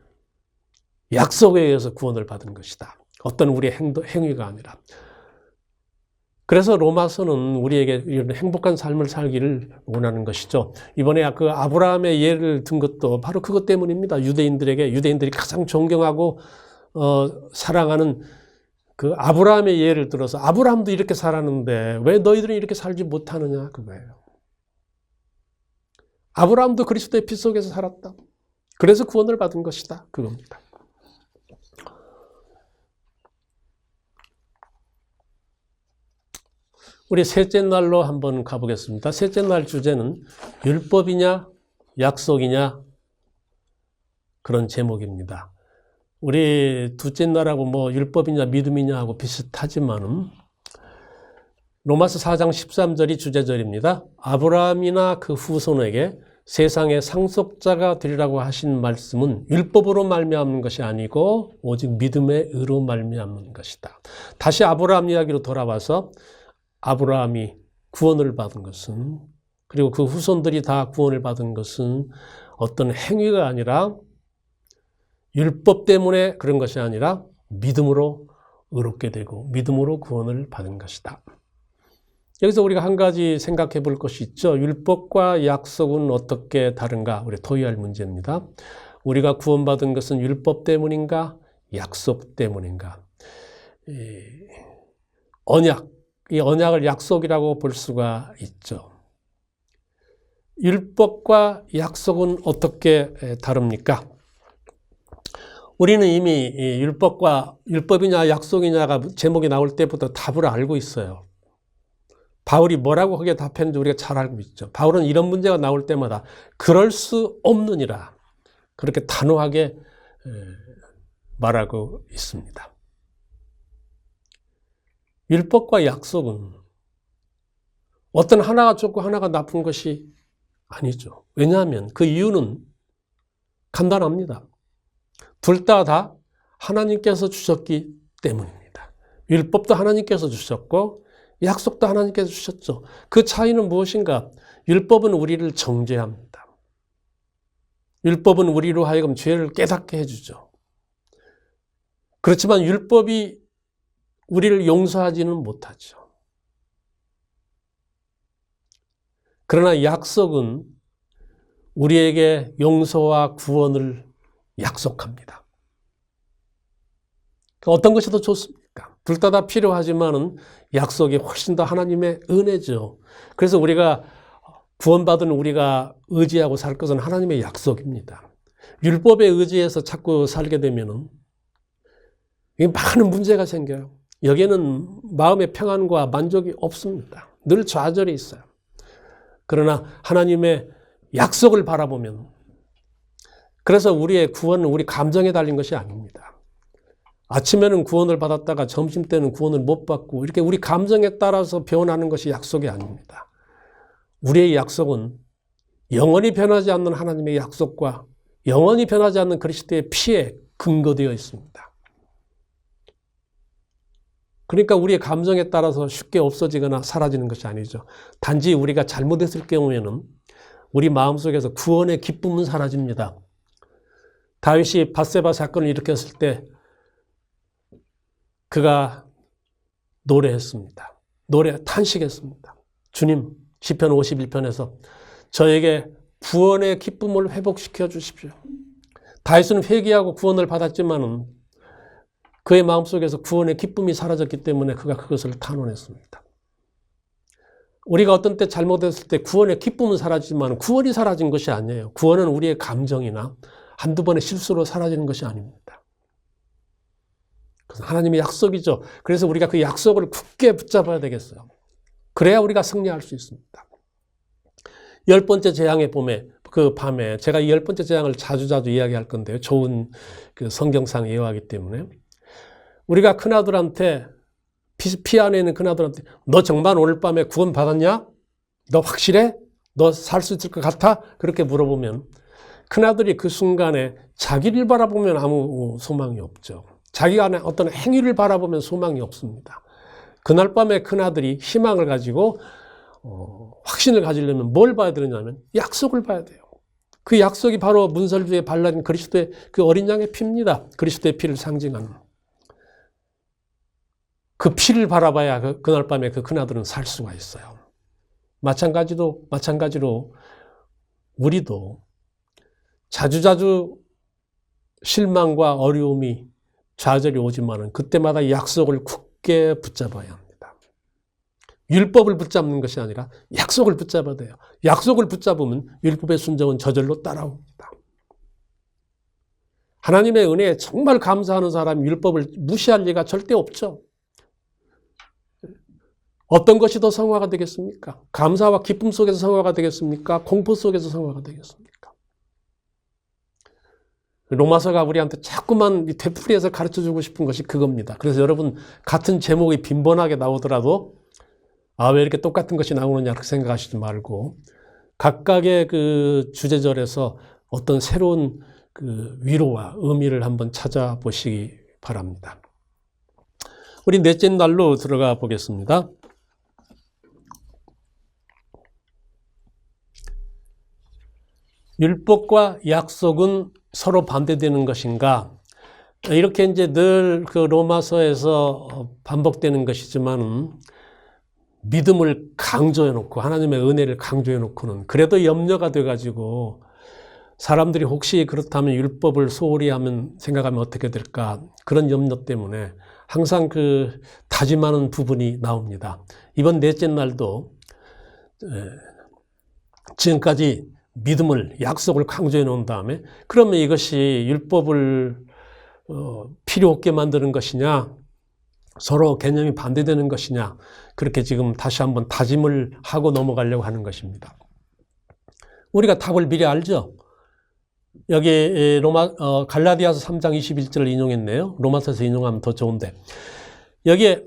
약속에 의해서 구원을 받은 것이다. 어떤 우리의 행위가 아니라. 그래서 로마서는 우리에게 이런 행복한 삶을 살기를 원하는 것이죠. 이번에 그 아브라함의 예를 든 것도 바로 그것 때문입니다. 유대인들이 가장 존경하고 사랑하는 그 아브라함의 예를 들어서 아브라함도 이렇게 살았는데 왜 너희들은 이렇게 살지 못하느냐 그거예요. 아브라함도 그리스도의 피 속에서 살았다. 그래서 구원을 받은 것이다. 그겁니다. 우리 셋째 날로 한번 가보겠습니다. 셋째 날 주제는 율법이냐 약속이냐 그런 제목입니다. 우리 둘째 날하고 뭐 율법이냐 믿음이냐 하고 비슷하지만은 로마서 4장 13절이 주제절입니다. 아브라함이나 그 후손에게 세상의 상속자가 되리라고 하신 말씀은 율법으로 말미암는 것이 아니고 오직 믿음의 의로 말미암는 것이다. 다시 아브라함 이야기로 돌아와서 아브라함이 구원을 받은 것은 그리고 그 후손들이 다 구원을 받은 것은 어떤 행위가 아니라 율법 때문에 그런 것이 아니라 믿음으로 의롭게 되고 믿음으로 구원을 받은 것이다. 여기서 우리가 한 가지 생각해 볼 것이 있죠. 율법과 약속은 어떻게 다른가? 우리 토의할 문제입니다. 우리가 구원받은 것은 율법 때문인가? 약속 때문인가? 이 언약을 약속이라고 볼 수가 있죠. 율법과 약속은 어떻게 다릅니까? 우리는 이미 율법이냐 약속이냐가 제목이 나올 때부터 답을 알고 있어요. 바울이 뭐라고 거기에 답했는지 우리가 잘 알고 있죠. 바울은 이런 문제가 나올 때마다 그럴 수 없느니라 그렇게 단호하게 말하고 있습니다. 율법과 약속은 어떤 하나가 좋고 하나가 나쁜 것이 아니죠. 왜냐하면 그 이유는 간단합니다. 둘 다 하나님께서 주셨기 때문입니다. 율법도 하나님께서 주셨고 약속도 하나님께서 주셨죠. 그 차이는 무엇인가? 율법은 우리를 정죄합니다. 율법은 우리로 하여금 죄를 깨닫게 해주죠. 그렇지만 율법이 우리를 용서하지는 못하죠. 그러나 약속은 우리에게 용서와 구원을 약속합니다. 어떤 것이 더 좋습니까? 둘 다 필요하지만은 약속이 훨씬 더 하나님의 은혜죠. 그래서 우리가 구원받은 우리가 의지하고 살 것은 하나님의 약속입니다. 율법에 의지해서 자꾸 살게 되면은 많은 문제가 생겨요. 여기에는 마음의 평안과 만족이 없습니다. 늘 좌절이 있어요. 그러나 하나님의 약속을 바라보면 그래서 우리의 구원은 우리 감정에 달린 것이 아닙니다. 아침에는 구원을 받았다가 점심때는 구원을 못 받고 이렇게 우리 감정에 따라서 변하는 것이 약속이 아닙니다. 우리의 약속은 영원히 변하지 않는 하나님의 약속과 영원히 변하지 않는 그리스도의 피에 근거되어 있습니다. 그러니까 우리의 감정에 따라서 쉽게 없어지거나 사라지는 것이 아니죠. 단지 우리가 잘못했을 경우에는 우리 마음속에서 구원의 기쁨은 사라집니다. 다윗이 밧세바 사건을 일으켰을 때 그가 노래했습니다. 탄식했습니다. 주님, 시편 51편에서 저에게 구원의 기쁨을 회복시켜 주십시오. 다윗은 회개하고 구원을 받았지만은 그의 마음속에서 구원의 기쁨이 사라졌기 때문에 그가 그것을 탄원했습니다. 우리가 어떤 때 잘못했을 때 구원의 기쁨은 사라지지만 구원이 사라진 것이 아니에요. 구원은 우리의 감정이나 한두 번의 실수로 사라지는 것이 아닙니다. 그것은 하나님의 약속이죠. 그래서 우리가 그 약속을 굳게 붙잡아야 되겠어요. 그래야 우리가 승리할 수 있습니다. 10번째 재앙의 밤에 제가 이 10번째 재앙을 자주 이야기할 건데요. 좋은 그 성경상 예화이기 때문에 우리가 큰아들한테 피 안에 있는 큰아들한테 너 정말 오늘 밤에 구원 받았냐? 너 확실해? 너 살 수 있을 것 같아? 그렇게 물어보면 큰아들이 그 순간에 자기를 바라보면 아무 소망이 없죠. 자기 안에 어떤 행위를 바라보면 소망이 없습니다. 그날 밤에 큰아들이 희망을 가지고 확신을 가지려면 뭘 봐야 되느냐면 약속을 봐야 돼요. 그 약속이 바로 문설주에 발라진 그리스도의 그 어린 양의 피입니다. 그리스도의 피를 상징하는. 그 피를 바라봐야 그날 밤에 그 큰아들은 살 수가 있어요. 마찬가지로 우리도 자주자주 실망과 어려움이 좌절이 오지만은 그때마다 약속을 굳게 붙잡아야 합니다. 율법을 붙잡는 것이 아니라 약속을 붙잡아야 돼요. 약속을 붙잡으면 율법의 순종은 저절로 따라옵니다. 하나님의 은혜에 정말 감사하는 사람이 율법을 무시할 리가 절대 없죠. 어떤 것이 더 성화가 되겠습니까? 감사와 기쁨 속에서 성화가 되겠습니까? 공포 속에서 성화가 되겠습니까? 로마서가 우리한테 자꾸만 되풀이해서 가르쳐주고 싶은 것이 그겁니다. 그래서 여러분 같은 제목이 빈번하게 나오더라도 왜 이렇게 똑같은 것이 나오느냐 그렇게 생각하시지 말고 각각의 그 주제절에서 어떤 새로운 그 위로와 의미를 한번 찾아보시기 바랍니다. 우리 넷째 날로 들어가 보겠습니다. 율법과 약속은 서로 반대되는 것인가? 이렇게 이제 늘 그 로마서에서 반복되는 것이지만 믿음을 강조해 놓고 하나님의 은혜를 강조해 놓고는 그래도 염려가 돼 가지고 사람들이 혹시 그렇다면 율법을 소홀히 생각하면 어떻게 될까? 그런 염려 때문에 항상 그 다짐하는 부분이 나옵니다. 이번 넷째 날도 지금까지 믿음을, 약속을 강조해 놓은 다음에 그러면 이것이 율법을 필요 없게 만드는 것이냐, 서로 개념이 반대되는 것이냐, 그렇게 지금 다시 한번 다짐을 하고 넘어가려고 하는 것입니다. 우리가 답을 미리 알죠? 여기 갈라디아서 3장 21절을 인용했네요. 로마서에서 인용하면 더 좋은데 여기에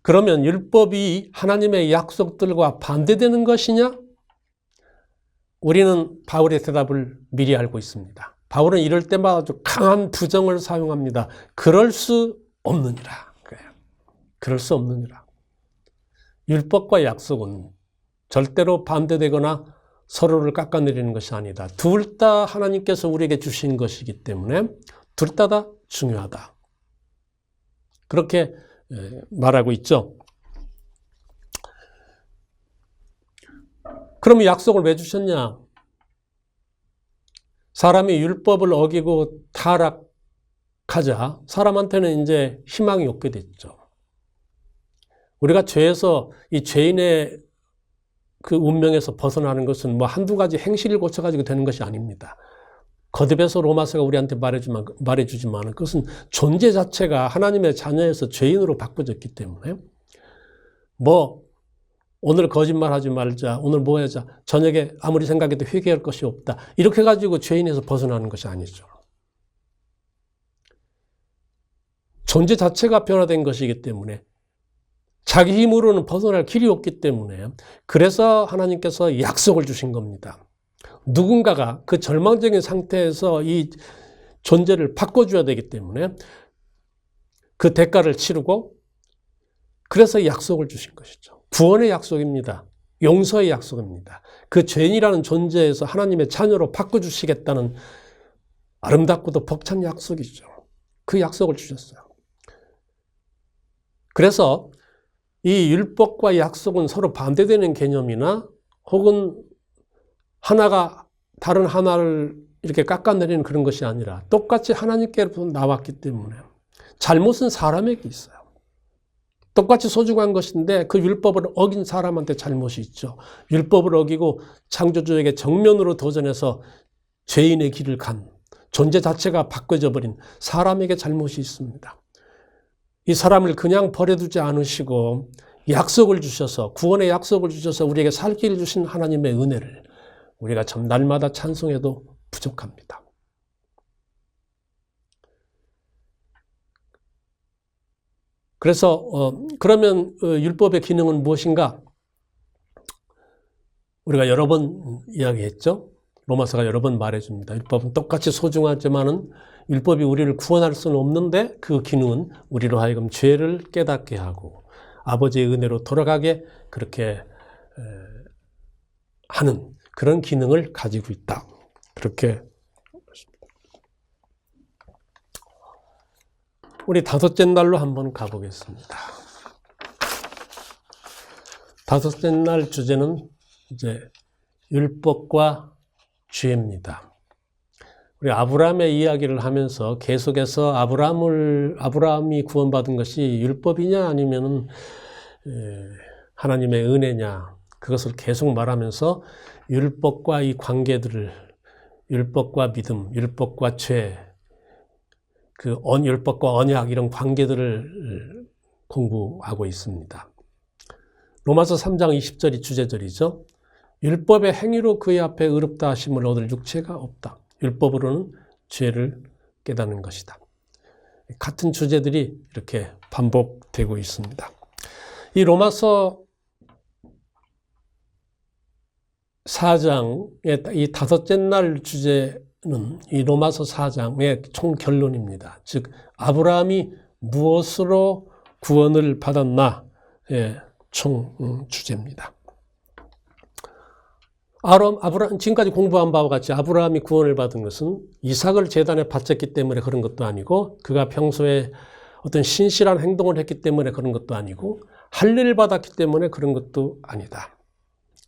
그러면 율법이 하나님의 약속들과 반대되는 것이냐? 우리는 바울의 대답을 미리 알고 있습니다. 바울은 이럴 때마다 아주 강한 부정을 사용합니다. 그럴 수 없느니라. 그럴 수 없느니라. 율법과 약속은 절대로 반대되거나 서로를 깎아내리는 것이 아니다. 둘 다 하나님께서 우리에게 주신 것이기 때문에 둘 다 중요하다. 그렇게 말하고 있죠. 그러면 약속을 왜 주셨냐? 사람이 율법을 어기고 타락하자 사람한테는 이제 희망이 없게 됐죠. 우리가 죄에서 이 죄인의 그 운명에서 벗어나는 것은 뭐 한두 가지 행실을 고쳐가지고 되는 것이 아닙니다. 거듭해서 로마서가 우리한테 말해주지만 그것은 존재 자체가 하나님의 자녀에서 죄인으로 바꿔졌기 때문에 오늘 거짓말하지 말자, 오늘 뭐 하자, 저녁에 아무리 생각해도 회개할 것이 없다. 이렇게 가지고 죄인에서 벗어나는 것이 아니죠. 존재 자체가 변화된 것이기 때문에 자기 힘으로는 벗어날 길이 없기 때문에 그래서 하나님께서 약속을 주신 겁니다. 누군가가 그 절망적인 상태에서 이 존재를 바꿔줘야 되기 때문에 그 대가를 치르고 그래서 약속을 주신 것이죠. 구원의 약속입니다. 용서의 약속입니다. 그 죄인이라는 존재에서 하나님의 자녀로 바꿔주시겠다는 아름답고도 벅찬 약속이죠. 그 약속을 주셨어요. 그래서 이 율법과 약속은 서로 반대되는 개념이나 혹은 하나가 다른 하나를 이렇게 깎아내리는 그런 것이 아니라 똑같이 하나님께로부터 나왔기 때문에 잘못은 사람에게 있어요. 똑같이 소중한 것인데 그 율법을 어긴 사람한테 잘못이 있죠. 율법을 어기고 창조주에게 정면으로 도전해서 죄인의 길을 간 존재 자체가 바꿔져 버린 사람에게 잘못이 있습니다. 이 사람을 그냥 버려두지 않으시고 약속을 주셔서 구원의 약속을 주셔서 우리에게 살 길을 주신 하나님의 은혜를 우리가 참 날마다 찬송해도 부족합니다. 그래서 그러면 율법의 기능은 무엇인가? 우리가 여러 번 이야기했죠. 로마서가 여러 번 말해줍니다. 율법은 똑같이 소중하지만은 율법이 우리를 구원할 수는 없는데 그 기능은 우리로 하여금 죄를 깨닫게 하고 아버지의 은혜로 돌아가게 그렇게 하는 그런 기능을 가지고 있다. 그렇게 우리 다섯째 날로 한번 가보겠습니다. 다섯째 날 주제는 이제 율법과 죄입니다. 우리 아브라함의 이야기를 하면서 계속해서 아브라함이 구원받은 것이 율법이냐 아니면은 하나님의 은혜냐 그것을 계속 말하면서 율법과 이 관계들을 율법과 믿음, 율법과 죄, 그 율법과 언약 이런 관계들을 공부하고 있습니다. 로마서 3장 20절이 주제절이죠. 율법의 행위로 그의 앞에 의롭다 하심을 얻을 육체가 없다. 율법으로는 죄를 깨닫는 것이다. 같은 주제들이 이렇게 반복되고 있습니다. 이 로마서 4장의 이 다섯째 날 주제는 이 로마서 4장의 총 결론입니다. 즉 아브라함이 무엇으로 구원을 받았나의 총 주제입니다. 지금까지 공부한 바와 같이 아브라함이 구원을 받은 것은 이삭을 제단에 바쳤기 때문에 그런 것도 아니고 그가 평소에 어떤 신실한 행동을 했기 때문에 그런 것도 아니고 할례를 받았기 때문에 그런 것도 아니다.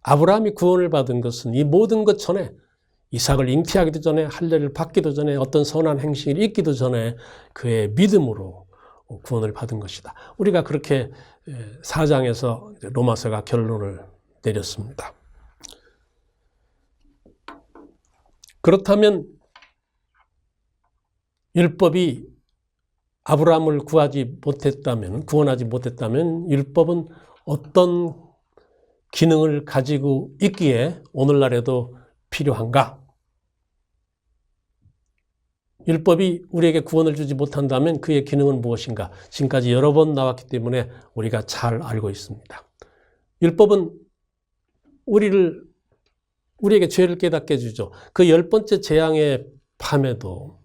아브라함이 구원을 받은 것은 이 모든 것 전에 이삭을 잉태하기도 전에 할례를 받기도 전에 어떤 선한 행실이 있기도 전에 그의 믿음으로 구원을 받은 것이다. 우리가 그렇게 4장에서 로마서가 결론을 내렸습니다. 그렇다면 율법이 아브라함을 구원하지 못했다면 율법은 어떤 기능을 가지고 있기에 오늘날에도 필요한가? 율법이 우리에게 구원을 주지 못한다면 그의 기능은 무엇인가? 지금까지 여러 번 나왔기 때문에 우리가 잘 알고 있습니다. 율법은 우리에게 죄를 깨닫게 해주죠. 그 10번째 재앙의 밤에도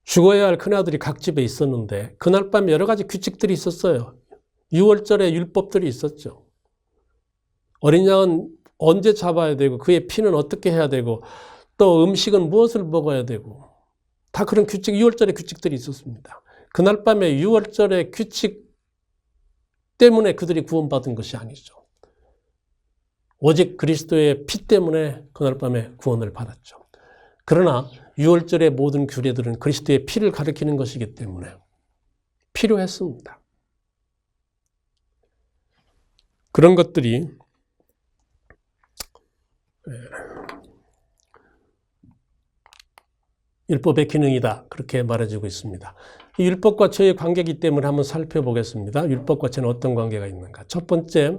죽어야 할 큰아들이 각 집에 있었는데 그날 밤 여러 가지 규칙들이 있었어요. 유월절에 율법들이 있었죠. 어린 양은 언제 잡아야 되고 그의 피는 어떻게 해야 되고 또 음식은 무엇을 먹어야 되고 다 그런 유월절의 규칙들이 있었습니다. 그날 밤에 유월절의 규칙 때문에 그들이 구원받은 것이 아니죠. 오직 그리스도의 피 때문에 그날 밤에 구원을 받았죠. 그러나 유월절의 모든 규례들은 그리스도의 피를 가리키는 것이기 때문에 필요했습니다. 그런 것들이 율법의 기능이다. 그렇게 말해주고 있습니다. 이 율법과 죄의 관계이기 때문에 한번 살펴보겠습니다. 율법과 죄는 어떤 관계가 있는가. 첫 번째,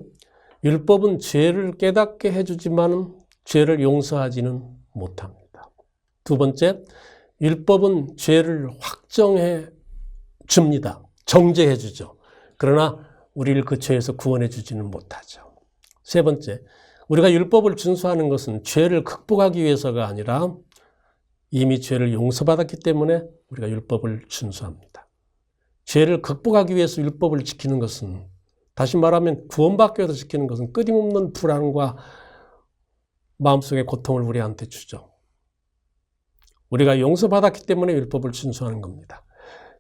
율법은 죄를 깨닫게 해주지만 죄를 용서하지는 못합니다. 두 번째, 율법은 죄를 확정해 줍니다. 정죄해 주죠. 그러나 우리를 그 죄에서 구원해 주지는 못하죠. 세 번째, 우리가 율법을 준수하는 것은 죄를 극복하기 위해서가 아니라 이미 죄를 용서받았기 때문에 우리가 율법을 준수합니다. 죄를 극복하기 위해서 율법을 지키는 것은 다시 말하면 구원받기 위해서 지키는 것은 끊임없는 불안과 마음속의 고통을 우리한테 주죠. 우리가 용서받았기 때문에 율법을 준수하는 겁니다.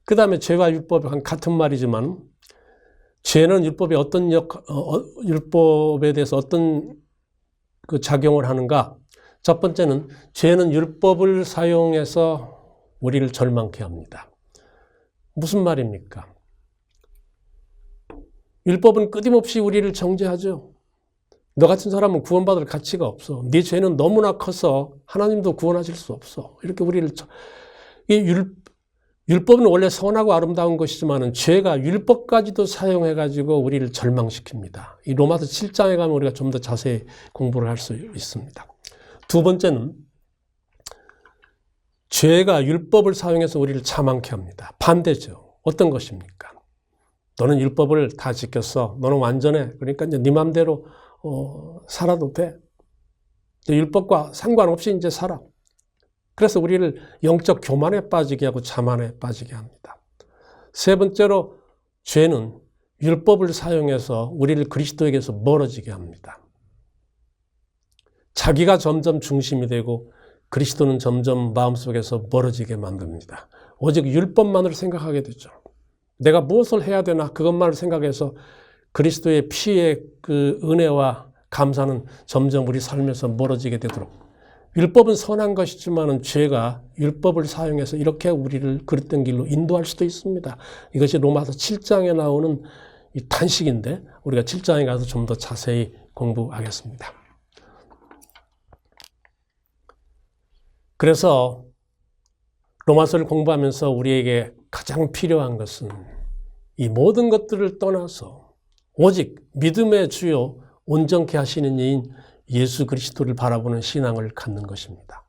그 다음에 죄와 율법이 같은 말이지만 죄는 율법에 대해서 어떤 그 작용을 하는가? 첫 번째는 죄는 율법을 사용해서 우리를 절망케 합니다. 무슨 말입니까? 율법은 끊임없이 우리를 정죄하죠. 너 같은 사람은 구원받을 가치가 없어. 네 죄는 너무나 커서 하나님도 구원하실 수 없어. 이렇게 우리를 율법은 원래 선하고 아름다운 것이지만 죄가 율법까지도 사용해가지고 우리를 절망시킵니다. 이 로마서 7장에 가면 우리가 좀 더 자세히 공부를 할 수 있습니다. 두 번째는 죄가 율법을 사용해서 우리를 자만케 합니다. 반대죠. 어떤 것입니까? 너는 율법을 다 지켰어. 너는 완전해. 그러니까 이제 네 맘대로 살아도 돼. 율법과 상관없이 이제 살아. 그래서 우리를 영적 교만에 빠지게 하고 자만에 빠지게 합니다. 세 번째로 죄는 율법을 사용해서 우리를 그리스도에게서 멀어지게 합니다. 자기가 점점 중심이 되고 그리스도는 점점 마음속에서 멀어지게 만듭니다. 오직 율법만을 생각하게 되죠. 내가 무엇을 해야 되나 그것만을 생각해서 그리스도의 피의 그 은혜와 감사는 점점 우리 삶에서 멀어지게 되도록. 율법은 선한 것이지만 죄가 율법을 사용해서 이렇게 우리를 그릇된 길로 인도할 수도 있습니다. 이것이 로마서 7장에 나오는 이 탄식인데 우리가 7장에 가서 좀 더 자세히 공부하겠습니다. 그래서 로마서를 공부하면서 우리에게 가장 필요한 것은 이 모든 것들을 떠나서 오직 믿음의 주요 온전케 하시는 이인 예수 그리스도를 바라보는 신앙을 갖는 것입니다.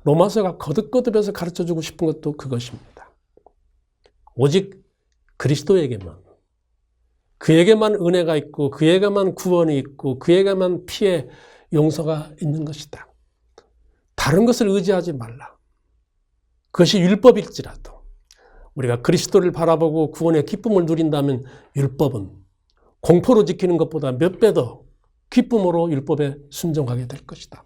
로마서가 거듭거듭해서 가르쳐주고 싶은 것도 그것입니다. 오직 그리스도에게만, 그에게만 은혜가 있고 그에게만 구원이 있고 그에게만 피의 용서가 있는 것이다. 다른 것을 의지하지 말라. 그것이 율법일지라도 우리가 그리스도를 바라보고 구원의 기쁨을 누린다면 율법은 공포로 지키는 것보다 몇 배 더 기쁨으로 율법에 순종하게 될 것이다.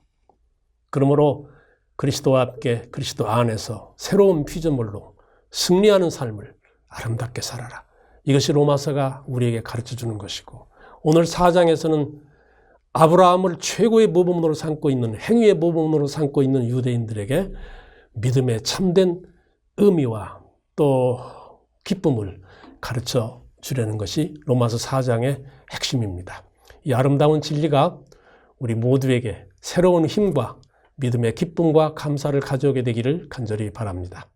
그러므로 그리스도와 함께 그리스도 안에서 새로운 피조물로 승리하는 삶을 아름답게 살아라. 이것이 로마서가 우리에게 가르쳐주는 것이고 오늘 4장에서는 아브라함을 최고의 모범으로 삼고 있는 행위의 모범으로 삼고 있는 유대인들에게 믿음의 참된 의미와 또 기쁨을 가르쳐 주려는 것이 로마서 4장의 핵심입니다. 이 아름다운 진리가 우리 모두에게 새로운 힘과 믿음의 기쁨과 감사를 가져오게 되기를 간절히 바랍니다.